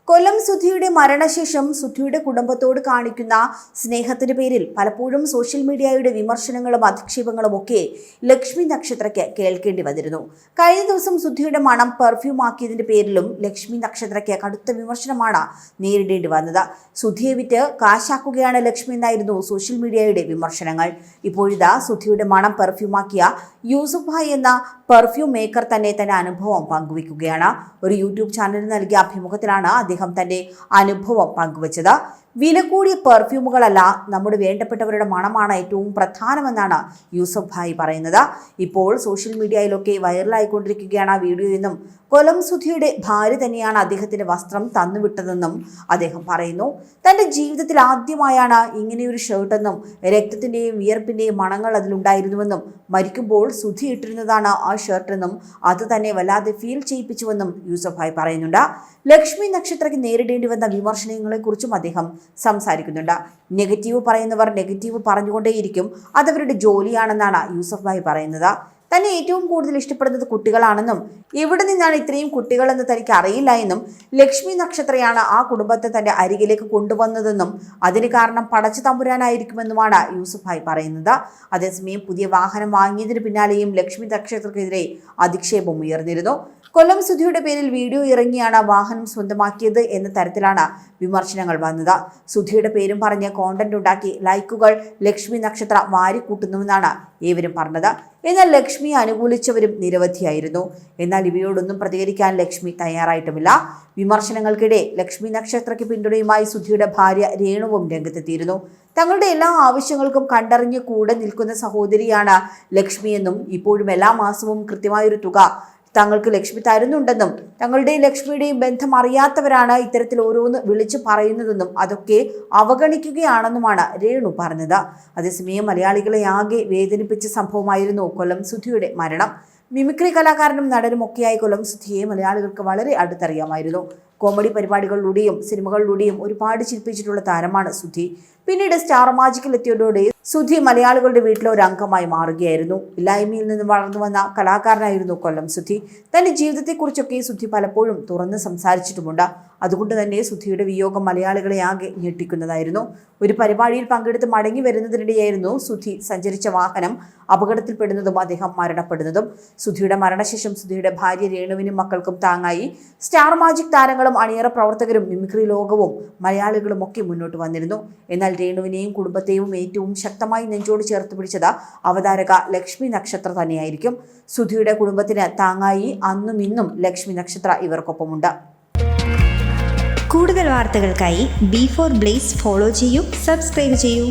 കൊല്ലം സുധിയുടെ മരണശേഷം സുധിയുടെ കുടുംബത്തോട് കാണിക്കുന്ന സ്നേഹത്തിന്റെ പേരിൽ പലപ്പോഴും സോഷ്യൽ മീഡിയയുടെ വിമർശനങ്ങളും അധിക്ഷേപങ്ങളും ഒക്കെ ലക്ഷ്മി നക്ഷത്രയ്ക്ക് കേൾക്കേണ്ടി വന്നിരുന്നു. കഴിഞ്ഞ ദിവസം സുധിയുടെ മണം പെർഫ്യൂം ആക്കിയതിന്റെ പേരിലും ലക്ഷ്മി നക്ഷത്രയ്ക്ക് കടുത്ത വിമർശനമാണ് നേരിടേണ്ടി വന്നത്. സുധിയെ വിറ്റ് കാശാക്കുകയാണ് ലക്ഷ്മി എന്നായിരുന്നു സോഷ്യൽ മീഡിയയുടെ വിമർശനങ്ങൾ. ഇപ്പോഴിതാ സുധിയുടെ മണം പെർഫ്യൂമാക്കിയ യൂസുഫ് ഭായ് എന്ന പെർഫ്യൂം മേക്കർ തന്നെ തന്റെ അനുഭവം പങ്കുവയ്ക്കുകയാണ്. ഒരു യൂട്യൂബ് ചാനലിന് നൽകിയ അഭിമുഖത്തിലാണ് അദ്ദേഹം തന്റെ അനുഭവം പങ്കുവച്ചത്. വില കൂടിയ പെർഫ്യൂമുകളല്ല, നമ്മുടെ വേണ്ടപ്പെട്ടവരുടെ മണമാണ് ഏറ്റവും പ്രധാനമെന്നാണ് യൂസുഫ് ഭായ് പറയുന്നത്. ഇപ്പോൾ സോഷ്യൽ മീഡിയയിലൊക്കെ വൈറലായിക്കൊണ്ടിരിക്കുകയാണ് ആ വീഡിയോ എന്നും കൊല്ലം സുധിയുടെ ഭാര്യ തന്നെയാണ് അദ്ദേഹത്തിന്റെ വസ്ത്രം തന്നുവിട്ടതെന്നും അദ്ദേഹം പറയുന്നു. തന്റെ ജീവിതത്തിൽ ആദ്യമായാണ് ഇങ്ങനെയൊരു ഷർട്ടെന്നും രക്തത്തിന്റെയും വിയർപ്പിന്റെയും മണങ്ങൾ അതിലുണ്ടായിരുന്നുവെന്നും മരിക്കുമ്പോൾ സുധി ഇട്ടിരുന്നതാണ് ആ ഷർട്ടെന്നും അത് തന്നെ വല്ലാതെ ഫീൽ ചെയ്യിപ്പിച്ചുവെന്നും യൂസുഫ് ഭായ് പറയുന്നുണ്ട്. ലക്ഷ്മി നക്ഷത്രയ്ക്ക് നേരിടേണ്ടി വന്ന വിമർശനങ്ങളെക്കുറിച്ചും അദ്ദേഹം സംസാരിക്കുന്നുണ്ട്. നെഗറ്റീവ് പറയുന്നവർ നെഗറ്റീവ് പറഞ്ഞുകൊണ്ടേയിരിക്കും, അതവരുടെ ജോലിയാണെന്നാണ് യൂസുഫ് ഭായ് പറയുന്നത്. തന്നെ ഏറ്റവും കൂടുതൽ ഇഷ്ടപ്പെടുന്നത് കുട്ടികളാണെന്നും എവിടെ നിന്നാണ് ഇത്രയും കുട്ടികളെന്ന് തനിക്ക് അറിയില്ല എന്നും ലക്ഷ്മി നക്ഷത്രയാണ് ആ കുടുംബത്തെ തന്റെ അരികിലേക്ക് കൊണ്ടുവന്നതെന്നും അതിന് കാരണം പടച്ചു തമ്പുരാനായിരിക്കുമെന്നുമാണ് യൂസുഫ് ഭായ് പറയുന്നത്. അതേസമയം പുതിയ വാഹനം വാങ്ങിയതിന് പിന്നാലെയും ലക്ഷ്മി നക്ഷത്രക്കെതിരെ അധിക്ഷേപം ഉയർന്നിരുന്നു. കൊല്ലം സുധിയുടെ പേരിൽ വീഡിയോ ഇറങ്ങിയാണ് വാഹനം സ്വന്തമാക്കിയത് എന്ന തരത്തിലാണ് വിമർശനങ്ങൾ വന്നത്. സുധിയുടെ പേരും പറഞ്ഞ് കോണ്ടന്റ് ഉണ്ടാക്കി ലൈക്കുകൾ ലക്ഷ്മി നക്ഷത്ര വാരിക്കൂട്ടുന്നുവെന്നാണ് ഏവരും പറഞ്ഞത്. എന്നാൽ ലക്ഷ്മിയെ അനുകൂലിച്ചവരും നിരവധിയായിരുന്നു. എന്നാൽ ഇവയോടൊന്നും പ്രതികരിക്കാൻ ലക്ഷ്മി തയ്യാറായിട്ടുമില്ല. വിമർശനങ്ങൾക്കിടെ ലക്ഷ്മി നക്ഷത്രയ്ക്ക് പിന്തുണയുമായി സുധിയുടെ ഭാര്യ രേണുവും രംഗത്തെത്തിയിരുന്നു. തങ്ങളുടെ എല്ലാ ആവശ്യങ്ങൾക്കും കണ്ടറിഞ്ഞ് കൂടെ നിൽക്കുന്ന സഹോദരിയാണ് ലക്ഷ്മിയെന്നും ഇപ്പോഴും എല്ലാ മാസവും കൃത്യമായൊരു തുക തങ്ങൾക്ക് ലക്ഷ്മി തരുന്നുണ്ടെന്നും തങ്ങളുടെയും ലക്ഷ്മിയുടെയും ബന്ധം അറിയാത്തവരാണ് ഇത്തരത്തിൽ ഓരോന്ന് വിളിച്ചു പറയുന്നതെന്നും അതൊക്കെ അവഗണിക്കുകയാണെന്നുമാണ് രേണു പറഞ്ഞത്. അതേസമയം മലയാളികളെ ആകെ വേദനിപ്പിച്ച സംഭവമായിരുന്നു കൊല്ലം സുധിയുടെ മരണം. മിമിക്രി കലാകാരനും നടനും ഒക്കെയായി കൊല്ലം സുധിയെ മലയാളികൾക്ക് വളരെ അടുത്തറിയാമായിരുന്നു. കോമഡി പരിപാടികളിലൂടെയും സിനിമകളിലൂടെയും ഒരുപാട് ചിരിപ്പിച്ചിട്ടുള്ള താരമാണ് സുധി. പിന്നീട് സ്റ്റാർ മാജിക്കിൽ എത്തിയതോടെ സുധി മലയാളികളുടെ വീട്ടിലെ ഒരു അംഗമായി മാറുകയായിരുന്നു. ഇല്ലായ്മയിൽ നിന്ന് വളർന്നു വന്ന കലാകാരനായിരുന്നു കൊല്ലം സുധി. തന്റെ ജീവിതത്തെക്കുറിച്ചൊക്കെ സുധി പലപ്പോഴും തുറന്ന് സംസാരിച്ചിട്ടുമുണ്ട്. അതുകൊണ്ട് തന്നെ സുധിയുടെ വിയോഗം മലയാളികളെ ആകെ ഞെട്ടിക്കുന്നതായിരുന്നു. ഒരു പരിപാടിയിൽ പങ്കെടുത്ത് മടങ്ങി വരുന്നതിനിടെയായിരുന്നു സുധി സഞ്ചരിച്ച വാഹനം അപകടത്തിൽപ്പെടുന്നതും അദ്ദേഹം മരണപ്പെടുന്നതും. സുധിയുടെ മരണശേഷം സുധിയുടെ ഭാര്യ രേണുവിനും മക്കൾക്കും താങ്ങായി സ്റ്റാർ മാജിക് താരങ്ങളും അണിയറ പ്രവർത്തകരും മിമിക്രി ലോകവും മലയാളികളും ഒക്കെ മുന്നോട്ട് വന്നിരുന്നു. എന്നാൽ രേണുവിനെയും കുടുംബത്തെയും ഏറ്റവും ശക്തമായി നെഞ്ചോട് ചേർത്ത് പിടിച്ചത് അവതാരക ലക്ഷ്മി നക്ഷത്ര തന്നെയായിരിക്കും. സുധിയുടെ കുടുംബത്തിന് താങ്ങായി അന്നും ഇന്നും ലക്ഷ്മി നക്ഷത്ര ഇവർക്കൊപ്പമുണ്ട്. കൂടുതൽ വാർത്തകൾക്കായി B4 Blaze ഫോളോ ചെയ്യൂ, സബ്സ്ക്രൈബ് ചെയ്യൂ.